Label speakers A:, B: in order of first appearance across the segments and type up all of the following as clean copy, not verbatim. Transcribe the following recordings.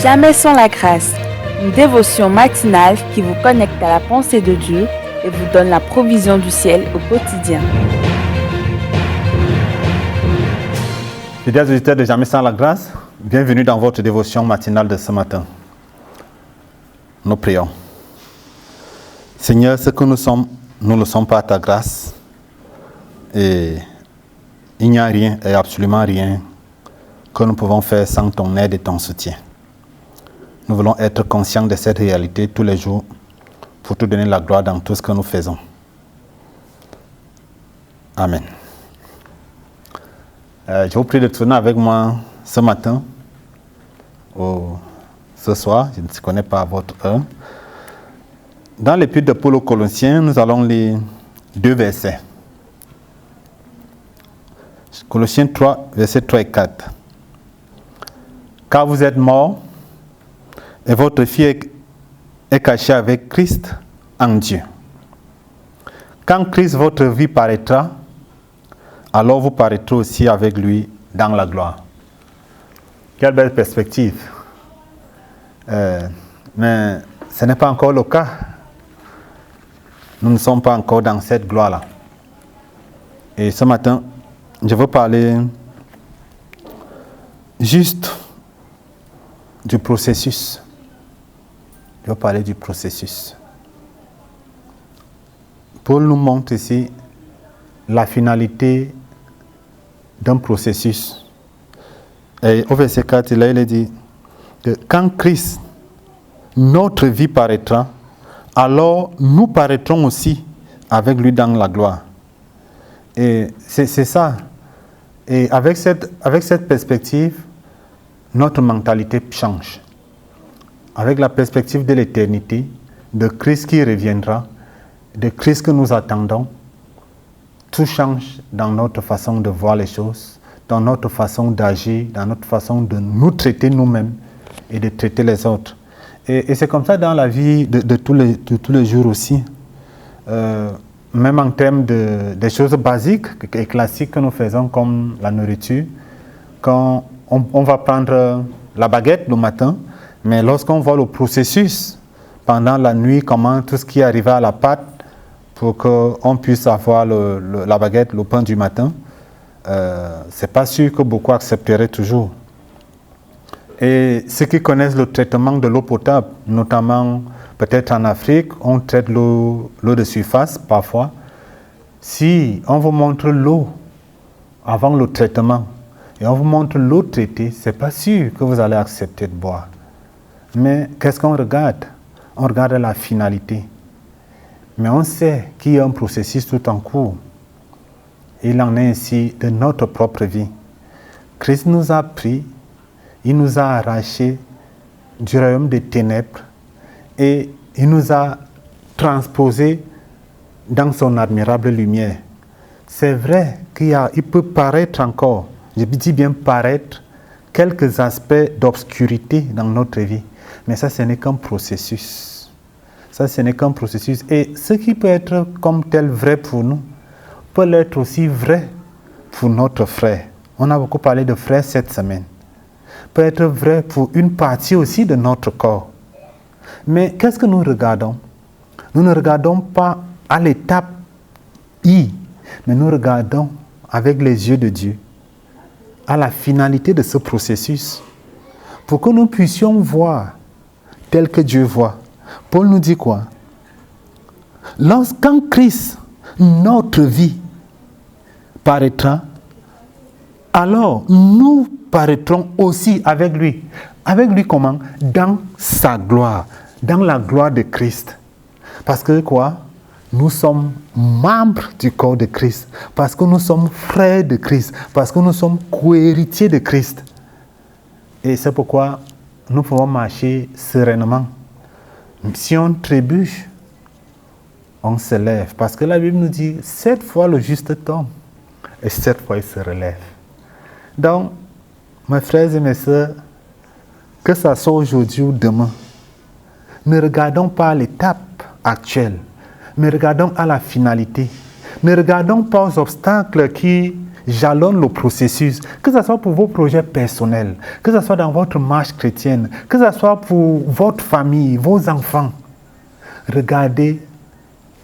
A: Jamais sans la grâce, une dévotion matinale qui vous connecte à la pensée de Dieu et vous donne la provision du ciel au quotidien.
B: Fidèles auditeurs de Jamais sans la grâce, bienvenue dans votre dévotion matinale de ce matin. Nous prions. Seigneur, ce que nous sommes, nous le sommes par ta grâce. Et il n'y a rien et absolument rien que nous pouvons faire sans ton aide et ton soutien. Nous voulons être conscients de cette réalité tous les jours pour te donner la gloire dans tout ce que nous faisons. Amen. Je vous prie de tourner avec moi ce matin, ou ce soir, je ne connais pas votre heure. Dans l'épître de Paul aux Colossiens, nous allons lire 2 versets. Colossiens 3, versets 3 et 4. Car vous êtes morts, et votre vie est cachée avec Christ en Dieu. Quand Christ, votre vie, paraîtra, alors vous paraîtrez aussi avec lui dans la gloire. Quelle belle perspective. Mais ce n'est pas encore le cas. Nous ne sommes pas encore dans cette gloire-là. Et ce matin, je veux parler juste du processus. Je vais parler du processus. Paul nous montre ici la finalité d'un processus. Et au verset 4, il dit que quand Christ, notre vie paraîtra, alors nous paraîtrons aussi avec lui dans la gloire. Et c'est ça. Et avec cette perspective, notre mentalité change. Avec la perspective de l'éternité, de Christ qui reviendra, de Christ que nous attendons, tout change dans notre façon de voir les choses, dans notre façon d'agir, dans notre façon de nous traiter nous-mêmes et de traiter les autres. Et c'est comme ça dans la vie de tous les jours aussi. Même en termes des choses basiques et classiques que nous faisons comme la nourriture, quand on va prendre la baguette le matin, mais lorsqu'on voit le processus pendant la nuit, comment tout ce qui est arrivé à la pâte pour qu'on puisse avoir la baguette, le pain du matin, c'est pas sûr que beaucoup accepteraient toujours. Et ceux qui connaissent le traitement de l'eau potable, notamment peut-être en Afrique, on traite l'eau de surface parfois. Si on vous montre l'eau avant le traitement et on vous montre l'eau traitée, c'est pas sûr que vous allez accepter de boire. Mais qu'est-ce qu'on regarde? On regarde la finalité. Mais on sait qu'il y a un processus tout en cours. Il en est ainsi de notre propre vie. Christ nous a pris, il nous a arrachés du royaume des ténèbres et il nous a transposés dans son admirable lumière. C'est vrai qu'il peut paraître encore, je dis bien paraître, quelques aspects d'obscurité dans notre vie. Mais ça, ce n'est qu'un processus. Ça, ce n'est qu'un processus. Et ce qui peut être comme tel vrai pour nous, peut l'être aussi vrai pour notre frère. On a beaucoup parlé de frère cette semaine. Peut être vrai pour une partie aussi de notre corps. Mais qu'est-ce que nous regardons? Nous ne regardons pas à l'étape I, mais nous regardons avec les yeux de Dieu à la finalité de ce processus pour que nous puissions voir tel que Dieu voit. Paul nous dit quoi? Quand Christ, notre vie, paraîtra, alors nous paraîtrons aussi avec lui. Avec lui comment? Dans sa gloire, dans la gloire de Christ. Parce que quoi? Nous sommes membres du corps de Christ, parce que nous sommes frères de Christ, parce que nous sommes co-héritiers de Christ. Et c'est pourquoi nous pouvons marcher sereinement. Si on trébuche, on se lève. Parce que la Bible nous dit, 7 fois le juste tombe, et 7 fois il se relève. Donc, mes frères et mes sœurs, que ça soit aujourd'hui ou demain, ne regardons pas l'étape actuelle, mais regardons à la finalité. Ne regardons pas aux obstacles qui jalonne le processus, que ce soit pour vos projets personnels, que ce soit dans votre marche chrétienne, que ce soit pour votre famille, vos enfants. Regardez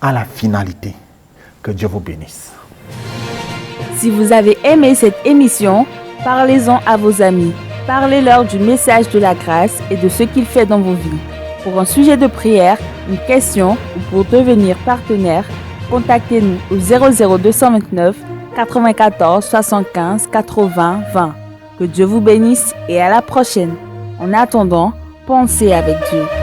B: à la finalité. Que Dieu vous bénisse.
A: Si vous avez aimé cette émission, parlez-en à vos amis. Parlez-leur du message de la grâce et de ce qu'il fait dans vos vies. Pour un sujet de prière, une question ou pour devenir partenaire, contactez-nous au 00229 94 75 80 20. Que Dieu vous bénisse et à la prochaine. En attendant, pensez avec Dieu.